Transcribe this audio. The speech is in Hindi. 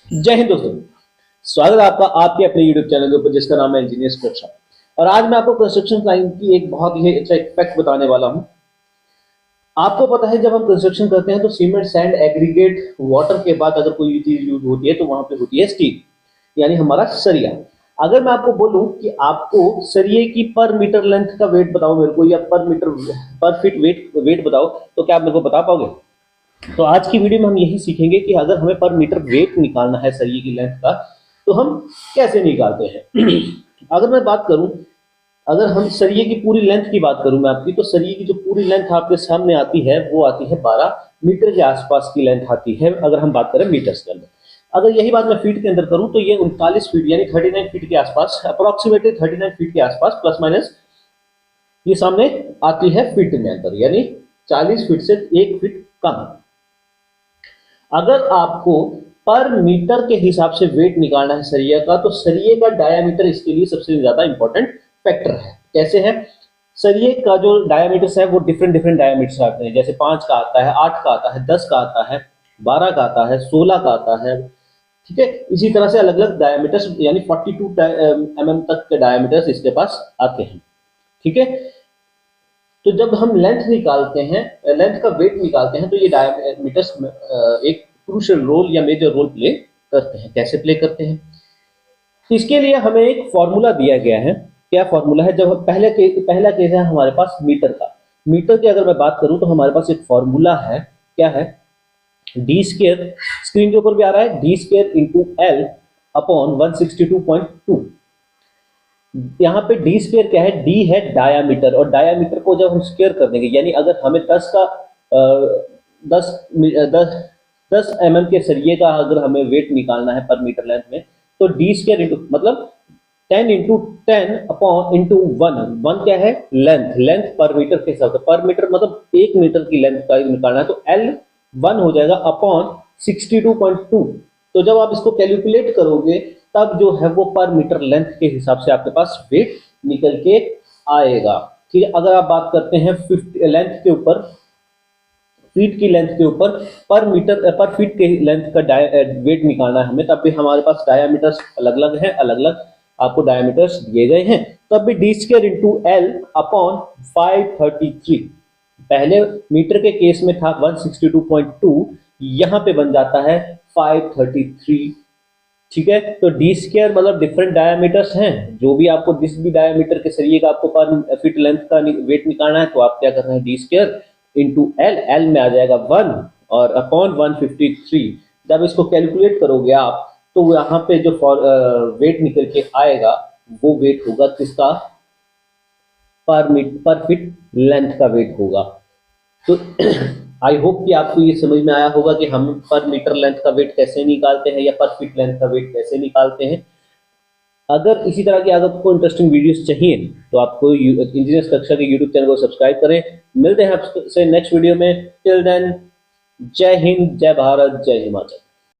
जय हिंद दोस्तों। स्वागत है आपका आपके अपने YouTube चैनल के ऊपर जिसका नाम है इंजीनियर्स वर्कशॉप। और आज मैं आपको कंस्ट्रक्शन लाइन की एक बहुत ही अच्छा फैक्ट बताने वाला हूं। आपको पता है जब हम कंस्ट्रक्शन करते हैं तो सीमेंट सैंड एग्रीगेट वाटर के बाद अगर कोई चीज यूज होती है तो वहां पे होती है स्टील, यानी हमारा सरिया। अगर मैं आपको बोलूं कि आपको सरिये की पर मीटर लेंथ का वेट बताओ मेरे को, या पर मीटर पर फीट वेट बताओ, तो क्या आप मेरे को बता पाओगे? तो आज की वीडियो में हम यही सीखेंगे कि अगर हमें पर मीटर वेट निकालना है सरिये की लेंथ का तो हम कैसे निकालते हैं। अगर मैं बात करूं, अगर हम सरिये की पूरी लेंथ की बात करूं मैं आपकी, तो सरिये की जो पूरी लेंथ आपके सामने आती है वो आती है 12 मीटर के आसपास की लेंथ आती है, अगर हम बात करें मीटर्स के अंदर। अगर यही बात मैं फीट के अंदर करूं तो ये 39 फीट यानी 39 फीट के आसपास, अप्रोक्सीमेटली 39 फीट के आसपास प्लस माइनस ये सामने आती है फीट में अंदर, यानी 40 फीट से 1 फीट कम। अगर आपको पर मीटर के हिसाब से वेट निकालना है सरिया का, तो सरिये का डायामीटर इसके लिए सबसे ज्यादा इंपॉर्टेंट फैक्टर है। कैसे है? सरिये का जो डायामीटर है वो डिफरेंट डिफरेंट डायामीटर आते हैं, जैसे 5 का आता है, 8 का आता है, 10 का आता है, 12 का आता है, 16 का आता है। ठीक है, इसी तरह से अलग अलग डायामीटर्स यानी 42 mm तक के डायामीटर्स इसके पास आते हैं। ठीक है, तो जब हम लेंथ निकालते हैं, लेंथ का वेट निकालते हैं, तो ये डायमीटर्स एक क्रूशियल रोल या मेजर रोल प्ले करते हैं। कैसे प्ले करते हैं? तो इसके लिए हमें एक फॉर्मूला दिया गया है। क्या फॉर्मूला है? जब पहला केस है हमारे पास मीटर का। मीटर की अगर मैं बात करूं तो हमारे पास एक फॉर्मूला है। क्या है? डी स्केयर, स्क्रीन के ऊपर भी आ रहा है, D square into L upon 162.2। यहाँ पे डी स्क्वायर क्या है? डी है डायामीटर, और डायामीटर को जब हम स्क्वायर कर देंगे, यानी अगर हमें 10 का 10 10 10 mm के सरिये का अगर हमें वेट निकालना है पर मीटर लेंथ में, तो डी स्क्वायर इंटू मतलब 10 इंटू 10 अपॉन इंटू 1 क्या है? लेंथ। लेंथ पर मीटर के हिसाब से, पर मीटर मतलब 1 मीटर की लेंथ का निकालना है, तो एल 1 हो जाएगा अपॉन 62.2। तो जब आप इसको कैलकुलेट करोगे तब जो है वो पर मीटर लेंथ के हिसाब से आपके पास वेट निकल के आएगा। ठीक है, अगर आप बात करते हैं 50 लेंथ के ऊपर, फीट की लेंथ के ऊपर, पर मीटर पर फीट के लेंथ का वेट निकालना है हमें, तब भी हमारे पास डायामीटर्स अलग अलग हैं, अलग अलग आपको डायामीटर्स दिए गए हैं। तब भी D square into L upon 533। पहले मीटर के केस में था 162.2, यहां पे बन जाता है 533। ठीक है, तो डी स्क्वायर मतलब डिफरेंट डायमीटर्स हैं, जो भी आपको जिस भी डायमीटर के सरिये का आपको पर फीट लेंथ का वेट निकालना है, तो आप क्या कर रहे हैं? D square into L, L में आ जाएगा 1 और अपॉन 153। जब इसको कैलकुलेट करोगे आप, तो यहाँ पे जो वेट निकल के आएगा वो वेट होगा किसका? पर फीट लेंथ का वेट होगा। तो आई होप कि आपको ये समझ में आया होगा कि हम पर मीटर लेंथ का वेट कैसे निकालते हैं या पर फीट लेंथ का वेट कैसे निकालते हैं। अगर इसी तरह की अगर आपको इंटरेस्टिंग वीडियोस चाहिए तो आपको इंजीनियर्स कक्षा के यूट्यूब चैनल को सब्सक्राइब करें। मिलते हैं आपसे नेक्स्ट वीडियो में। टिल देन, जय हिंद, जय भारत, जय हिमाचल।